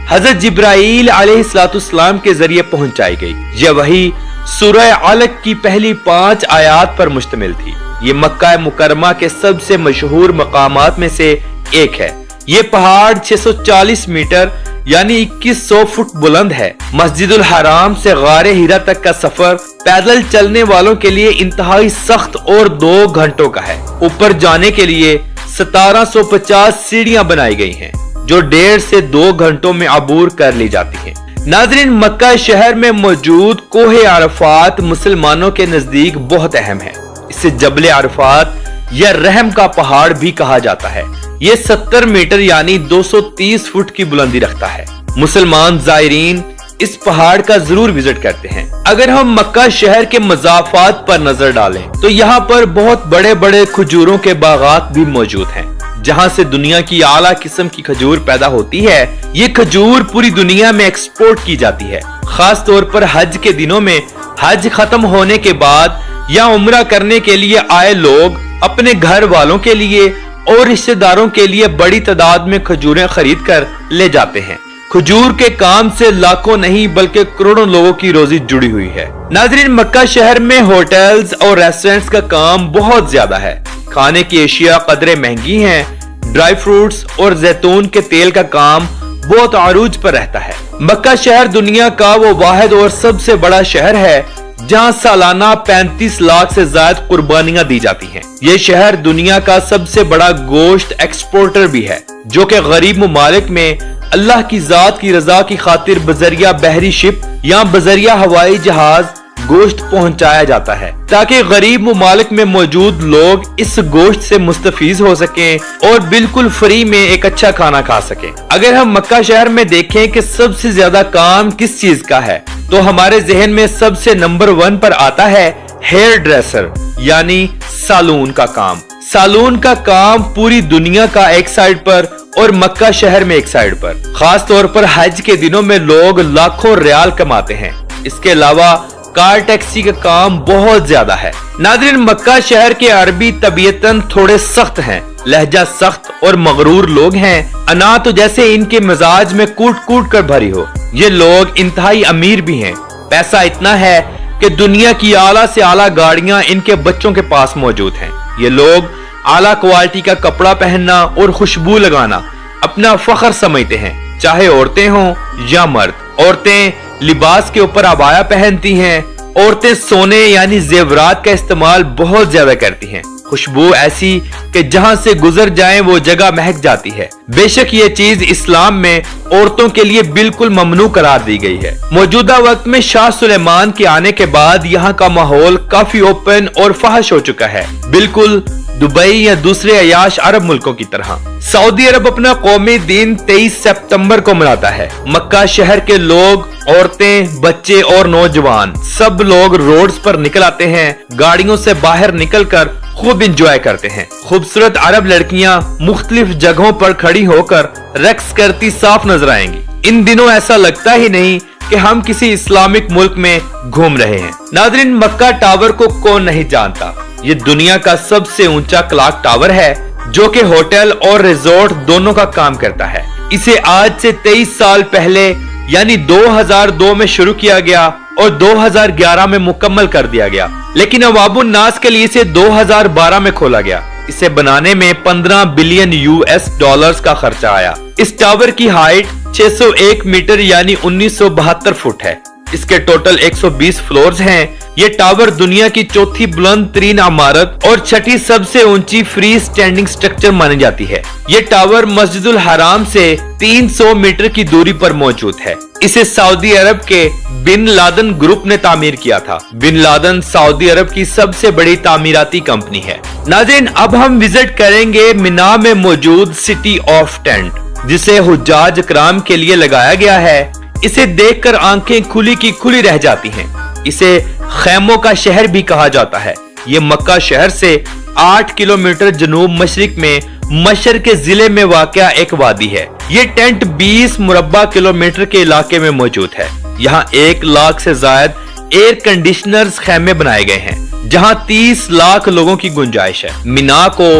हजरत जिब्राईल अलैहिस्सलाम के जरिए पहुंचाई गई। यह वही सूरह अलक की पहली 5 आयात पर मुश्तमिल थी। ये मक्का मुकरमा के सबसे मशहूर मकामात में से एक है। ये पहाड़ 640 मीटर यानी 2100 फुट बुलंद है। मस्जिदुल हराम से गारे हिरा तक का सफर पैदल चलने वालों के लिए इंतहाई सख्त और 2 घंटों का है। ऊपर जाने के लिए 1750 सीढ़ियां बनाई गई हैं, जो 1.5 से 2 घंटों में अबूर कर ली जाती हैं। नाज़रीन, मक्का शहर में मौजूद कोहे अरफात मुसलमानों के नजदीक बहुत अहम है। इसे जबल अरफात या रहम का पहाड़ भी कहा जाता है। ये 70 मीटर यानी 230 फुट की बुलंदी रखता है। मुसलमान ज़ायरीन इस पहाड़ का जरूर विजिट करते हैं। अगर हम मक्का शहर के मज़ाफ़ात पर नजर डालें तो यहाँ पर बहुत बड़े बड़े खजूरों के बागात भी मौजूद हैं, जहाँ से दुनिया की आला किस्म की खजूर पैदा होती है। ये खजूर पूरी दुनिया में एक्सपोर्ट की जाती है। खास तौर पर हज के दिनों में हज खत्म होने के बाद या उम्रा करने के लिए आए लोग अपने घर वालों के लिए और रिश्तेदारों के लिए बड़ी तादाद में खजूरें खरीद कर ले जाते हैं। खजूर के काम से लाखों नहीं बल्कि करोड़ों लोगों की रोजी जुड़ी हुई है। नाज़रीन, मक्का शहर में होटल्स और रेस्टोरेंट्स का काम बहुत ज्यादा है। खाने की एशिया कदरे महंगी हैं। ड्राई फ्रूट्स और जैतून के तेल का काम बहुत अरूज पर रहता है। मक्का शहर दुनिया का वो वाहिद और सबसे बड़ा शहर है जहां सालाना 35 लाख से ज्यादा कुर्बानियां दी जाती हैं। ये शहर दुनिया का सबसे बड़ा गोश्त एक्सपोर्टर भी है, जो कि गरीब ममालिक में अल्लाह की जात की रजा की खातिर बजरिया बहरी शिप या बजरिया हवाई जहाज गोश्त पहुंचाया जाता है, ताकि गरीब ममालिक में मौजूद लोग इस गोश्त से मुस्तफीज हो सकें और बिल्कुल फ्री में एक अच्छा खाना खा सकें। अगर हम मक्का शहर में देखें कि सबसे ज्यादा काम किस चीज का है, तो हमारे जहन में सबसे नंबर 1 पर आता है हेयर ड्रेसर यानी सालून का काम। सालून का काम पूरी दुनिया का एक साइड पर और मक्का शहर में एक साइड पर। खास तौर पर हज के दिनों में लोग लाखों रियाल कमाते हैं। इसके अलावा कार टैक्सी का काम बहुत ज्यादा है। नाज़रीन, मक्का शहर के अरबी तबीयतन थोड़े सख्त हैं, लहजा सख्त और मगरूर लोग हैं। अना तो जैसे इनके मिजाज में कूट कूट कर भरी हो। ये लोग इंतहाई अमीर भी हैं। पैसा इतना है कि दुनिया की आला से आला गाड़ियां इनके बच्चों के पास मौजूद हैं। ये लोग आला क्वालिटी का कपड़ा पहनना और खुशबू लगाना अपना फख्र समझते हैं, चाहे औरतें हों या मर्द। औरतें लिबास के ऊपर अबाया पहनती हैं। औरतें सोने यानी जेवरात का इस्तेमाल बहुत ज्यादा करती हैं। खुशबू ऐसी कि जहां से गुजर जाएं वो जगह महक जाती है। बेशक ये चीज इस्लाम में औरतों के लिए बिल्कुल ममनू करार दी गई है। मौजूदा वक्त में शाह सुलेमान के आने के बाद यहाँ का माहौल काफी ओपन और फहश हो चुका है, बिल्कुल दुबई या दूसरे अयाश अरब मुल्कों की तरह। सऊदी अरब अपना कौमी दिन 23 सितंबर को मनाता है। मक्का शहर के लोग, औरतें, बच्चे और नौजवान सब लोग रोड्स पर निकल आते हैं। गाड़ियों से बाहर निकलकर खूब एंजॉय करते हैं। खूबसूरत अरब लड़कियां मुख्तलिफ जगहों पर खड़ी होकर रक्स करती साफ नजर आएंगी। इन दिनों ऐसा लगता ही नहीं कि हम किसी इस्लामिक मुल्क में घूम रहे हैं। नाज़रीन, मक्का टावर को कौन नहीं जानता। ये दुनिया का सबसे ऊंचा क्लॉक टावर है, जो कि होटल और रिजॉर्ट दोनों का काम करता है। इसे आज से 23 साल पहले यानी 2002 में शुरू किया गया और 2011 में मुकम्मल कर दिया गया, लेकिन अवाबुन नास के लिए इसे 2012 में खोला गया। इसे बनाने में 15 बिलियन US डॉलर्स का खर्चा आया। इस टावर की हाइट 601 मीटर यानी 1972 फुट है। इसके टोटल 120 फ्लोर्स हैं। ये टावर दुनिया की चौथी बुलंद तरीन इमारत और छठी सबसे ऊंची फ्री स्टैंडिंग स्ट्रक्चर मानी जाती है। ये टावर मस्जिदुल हराम से 300 मीटर की दूरी पर मौजूद है। इसे सऊदी अरब के बिन लादन ग्रुप ने तामीर किया था। बिन लादन सऊदी अरब की सबसे बड़ी तामीराती कंपनी है। नाज़रीन, अब हम विजिट करेंगे मिना में मौजूद सिटी ऑफ टेंट, जिसे हुज्जाज इकराम के लिए लगाया गया है। इसे देखकर आंखें खुली की खुली रह जाती हैं। इसे खैमों का शहर भी कहा जाता है। ये मक्का शहर से 8 किलोमीटर जनूब मशरिक में मशर के जिले में वाक़या एक वादी है। ये टेंट 20 मुरब्बा किलोमीटर के इलाके में मौजूद है। यहाँ 1 लाख से ज्यादा एयर कंडीशनर्स खैमे बनाए गए हैं, जहाँ 30 लाख लोगों की गुंजाइश है। मिना को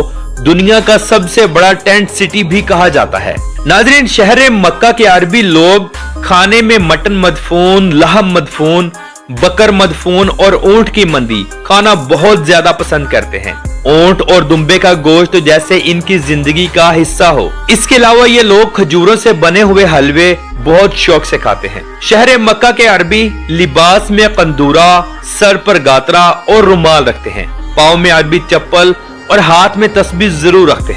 दुनिया का सबसे बड़ा टेंट सिटी भी कहा जाता है। नाज़रीन, शहर मक्का के अरबी लोग खाने में मटन मदफून, लहम मदफून, बकर मदफून और ऊंट की मंदी खाना बहुत ज्यादा पसंद करते हैं। ऊंट और दुम्बे का गोश्त तो जैसे इनकी जिंदगी का हिस्सा हो। इसके अलावा ये लोग खजूरों से बने हुए हलवे बहुत शौक से खाते हैं। शहर मक्का के अरबी लिबास में कंदूरा, सर पर गातरा और रुमाल रखते हैं। पाँव में अरबी चप्पल और हाथ में तस्बीह जरूर रखते हैं।